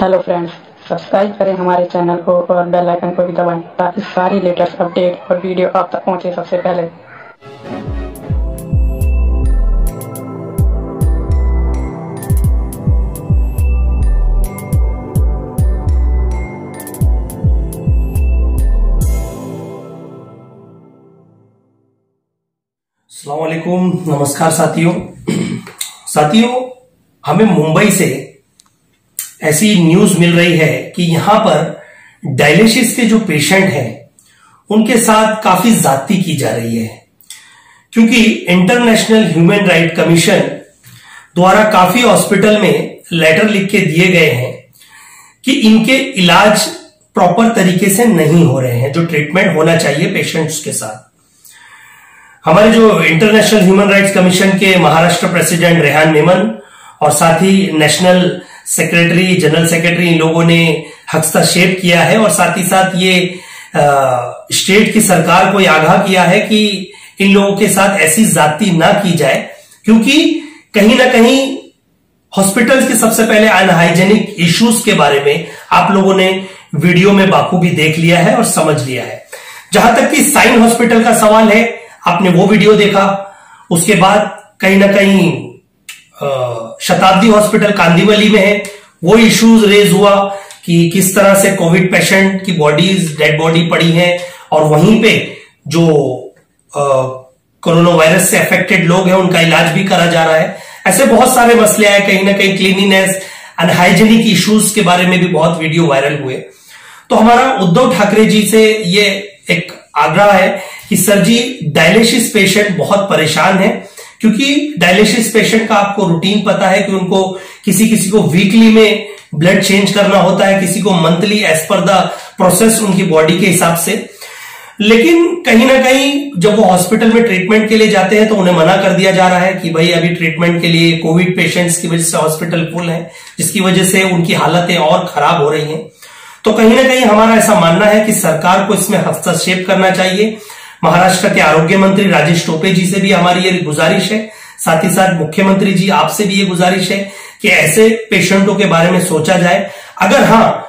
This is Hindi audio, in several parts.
हेलो फ्रेंड्स, सब्सक्राइब करें हमारे चैनल को और बेल आइकन को भी दबाएं ताकि सारी लेटेस्ट अपडेट और वीडियो आप तक पहुंचे सबसे पहले। अस्सलाम वालेकुम, नमस्कार साथियों, हमें मुंबई से ऐसी न्यूज मिल रही है कि यहां पर डायलिसिस के जो पेशेंट हैं उनके साथ काफी ज्यादती की जा रही है, क्योंकि इंटरनेशनल ह्यूमन राइट कमीशन द्वारा काफी हॉस्पिटल में लेटर लिख के दिए गए हैं कि इनके इलाज प्रॉपर तरीके से नहीं हो रहे हैं, जो ट्रीटमेंट होना चाहिए पेशेंट्स के साथ। हमारे जो इंटरनेशनल ह्यूमन राइट्स कमीशन के महाराष्ट्र प्रेसिडेंट रेहान मेमन और साथ ही नेशनल सेक्रेटरी, जनरल सेक्रेटरी, इन लोगों ने हस्तक्षेप किया है और साथ ही साथ ये स्टेट की सरकार को आगाह किया है कि इन लोगों के साथ ऐसी ज्यादती ना की जाए, क्योंकि कहीं ना कहीं हॉस्पिटल्स के सबसे पहले अनहाइजेनिक इश्यूज के बारे में आप लोगों ने वीडियो में बाखूबी देख लिया है और समझ लिया है। जहां तक कि साइन हॉस्पिटल का सवाल है, आपने वो वीडियो देखा। उसके बाद कहीं ना कहीं शताब्दी हॉस्पिटल कांदिवली में है, वो इश्यूज रेज हुआ कि किस तरह से कोविड पेशेंट की बॉडीज, डेड बॉडी पड़ी है और वहीं पे जो कोरोना वायरस से अफेक्टेड लोग हैं उनका इलाज भी करा जा रहा है। ऐसे बहुत सारे मसले आए, कहीं ना कहीं क्लीनिनेस, अनहाइजेनिक इश्यूज के बारे में भी बहुत वीडियो वायरल हुए। तो हमारा उद्धव ठाकरे जी से ये एक आग्रह है कि सर जी, डायलिसिस पेशेंट बहुत परेशान है, क्योंकि डायलिसिस पेशेंट का आपको रूटीन पता है कि उनको किसी को वीकली में ब्लड चेंज करना होता है, किसी को monthly, as per the process उनकी बॉडी के हिसाब से। लेकिन कहीं ना कहीं जब वो हॉस्पिटल में ट्रीटमेंट के लिए जाते हैं तो उन्हें मना कर दिया जा रहा है कि भाई अभी ट्रीटमेंट के लिए कोविड पेशेंट्स की वजह से हॉस्पिटल फुल है, जिसकी वजह से उनकी हालतें और खराब हो रही हैं। तो कहीं ना कहीं हमारा ऐसा मानना है कि सरकार को इसमें हस्तक्षेप करना चाहिए। महाराष्ट्र के आरोग्य मंत्री राजेश टोपे जी से भी हमारी ये गुजारिश है, साथ ही साथ मुख्यमंत्री जी आपसे भी ये गुजारिश है कि ऐसे पेशेंटों के बारे में सोचा जाए। अगर हाँ,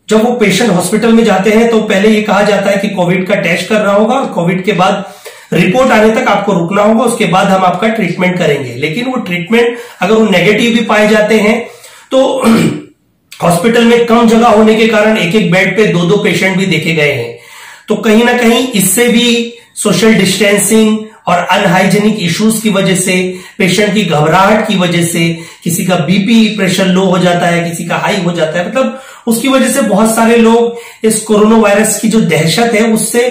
जब वो पेशेंट हॉस्पिटल में जाते हैं तो पहले ये कहा जाता है कि कोविड का टेस्ट करना होगा और कोविड के बाद रिपोर्ट आने तक आपको रुकना होगा, उसके बाद हम आपका ट्रीटमेंट करेंगे। लेकिन वो ट्रीटमेंट अगर वो नेगेटिव भी पाए जाते हैं तो हॉस्पिटल में कम जगह होने के कारण एक बेड पे दो पेशेंट भी देखे गए हैं। तो कहीं ना कहीं इससे भी सोशल डिस्टेंसिंग और अनहाइजेनिक इश्यूज की वजह से, पेशेंट की घबराहट की वजह से किसी का बीपी प्रेशर लो हो जाता है, किसी का हाई हो जाता है, मतलब उसकी वजह से बहुत सारे लोग इस कोरोना वायरस की जो दहशत है उससे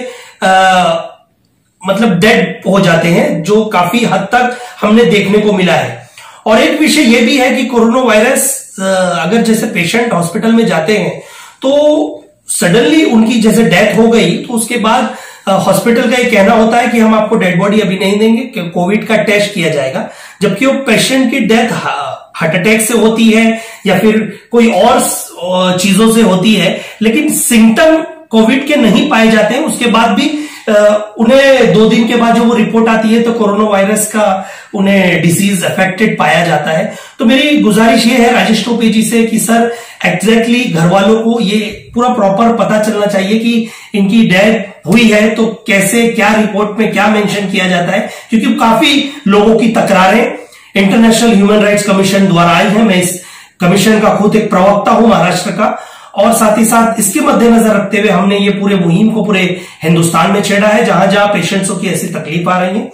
मतलब डेड हो जाते हैं, जो काफी हद तक हमने देखने को मिला है। और एक विषय यह भी है कि कोरोना वायरस अगर जैसे पेशेंट हॉस्पिटल में जाते हैं तो सडनली उनकी जैसे डेथ हो गई तो उसके बाद हॉस्पिटल का ये कहना होता है कि हम आपको डेड बॉडी अभी नहीं देंगे, कोविड का टेस्ट किया जाएगा, जबकि वो पेशेंट की डेथ हार्ट अटैक से होती है या फिर कोई और चीजों से होती है, लेकिन सिम्टम कोविड के नहीं पाए जाते हैं। उसके बाद भी उन्हें 2 दिन के बाद जो वो रिपोर्ट आती है तो कोरोना वायरस का उन्हें डिसीज अफेक्टेड पाया जाता है। तो मेरी गुजारिश ये है राजेश टोपे जी से कि सर, एग्जैक्टली घर वालों को ये पूरा प्रॉपर पता चलना चाहिए कि इनकी डेथ हुई है तो कैसे, क्या रिपोर्ट में क्या मेंशन किया जाता है, क्योंकि काफी लोगों की तकरारें इंटरनेशनल ह्यूमन राइट्स कमीशन द्वारा आई है। मैं इस कमीशन का खुद एक प्रवक्ता हूं महाराष्ट्र का, और साथ ही साथ इसके मद्देनजर रखते हुए हमने ये पूरे मुहिम को पूरे हिंदुस्तान में छेड़ा है, जहां जहां पेशेंट्सों की ऐसी तकलीफ आ रही है।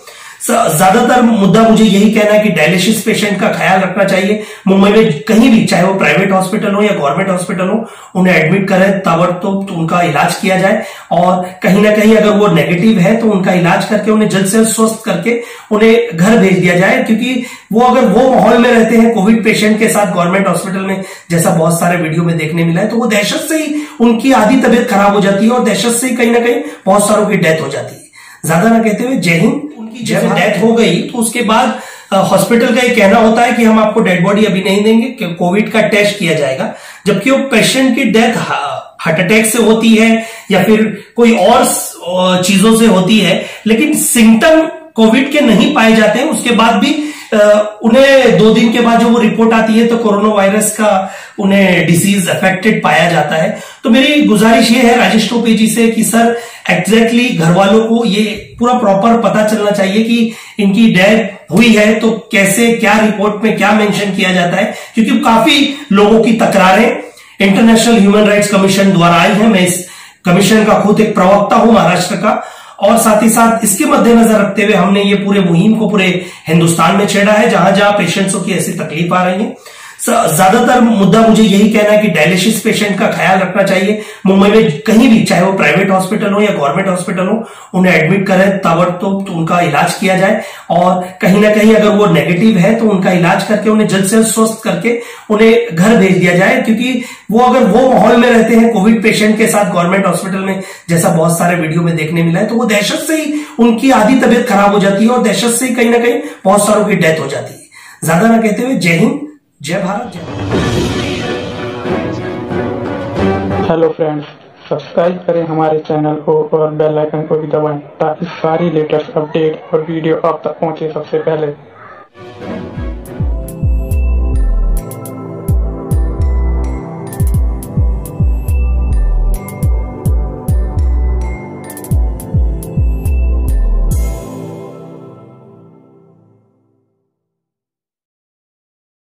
ज्यादातर मुद्दा मुझे यही कहना है कि डायलिसिस पेशेंट का ख्याल रखना चाहिए। मुंबई में कहीं भी, चाहे वो प्राइवेट हॉस्पिटल हो या गवर्नमेंट हॉस्पिटल हो, उन्हें एडमिट करें, ताबड़तोड़ उनका इलाज किया जाए, और कहीं ना कहीं अगर वो नेगेटिव है तो उनका इलाज करके उन्हें जल्द से जल्द स्वस्थ करके उन्हें घर भेज दिया जाए, क्योंकि वो अगर वो माहौल में रहते हैं कोविड पेशेंट के साथ गवर्नमेंट हॉस्पिटल में, जैसा बहुत सारे वीडियो में देखने मिला है, तो वो दहशत से ही उनकी आधी तबीयत खराब हो जाती है और दहशत से ही कहीं ना कहीं बहुत सारों की डेथ हो जाती है। ज्यादा ना कहते हुए जय हिंद। उनकी जब डेथ हो गई तो उसके बाद हॉस्पिटल का ये कहना होता है कि हम आपको डेड बॉडी अभी नहीं देंगे, कोविड का टेस्ट किया जाएगा, जबकि वो पेशेंट की डेथ हार्ट अटैक से होती है या फिर कोई और चीजों से होती है, लेकिन सिम्टम कोविड के नहीं पाए जाते हैं। उसके बाद भी उन्हें 2 दिन के बाद जो वो रिपोर्ट आती है तो कोरोना वायरस का उन्हें डिसीज अफेक्टेड पाया जाता है। तो मेरी गुजारिश ये है राजेश टोपे जी से कि सर एग्जैक्टली घर वालों को ये पूरा प्रॉपर पता चलना चाहिए कि इनकी डेथ हुई है तो कैसे, क्या रिपोर्ट में क्या मेंशन किया जाता है, क्योंकि काफी लोगों की तकरारें इंटरनेशनल ह्यूमन राइट्स कमीशन द्वारा आई है। मैं इस कमीशन का खुद एक प्रवक्ता हूं महाराष्ट्र का, और साथ ही साथ इसके मद्देनजर रखते हुए हमने ये पूरे मुहिम को पूरे हिंदुस्तान में छेड़ा है जहां जहां पेशेंट्सों की ऐसी तकलीफ आ रही है। ज्यादातर मुद्दा मुझे यही कहना है कि डायलिसिस पेशेंट का ख्याल रखना चाहिए। मुंबई में कहीं भी, चाहे वो प्राइवेट हॉस्पिटल हो या गवर्नमेंट हॉस्पिटल हो, उन्हें एडमिट करें, ताबड़तोड़ तो उनका इलाज किया जाए, और कहीं ना कहीं अगर वो नेगेटिव है तो उनका इलाज करके उन्हें जल्द से जल्द स्वस्थ करके उन्हें घर भेज दिया जाए। क्योंकि वो अगर वो माहौल में रहते हैं कोविड पेशेंट के साथ गवर्नमेंट हॉस्पिटल में, जैसा बहुत सारे वीडियो में देखने मिला है, तो वो दहशत से ही उनकी आधी तबीयत खराब हो जाती है और दहशत से ही कहीं ना कहीं बहुत सारों की डेथ हो जाती है। ज्यादा ना कहते हुए जय हिंद, जय भारत, जय हेलो फ्रेंड्स, सब्सक्राइब करें हमारे चैनल को और बेल आइकन को भी दबाएं ताकि सारी लेटेस्ट अपडेट और वीडियो आप तक पहुंचे सबसे पहले।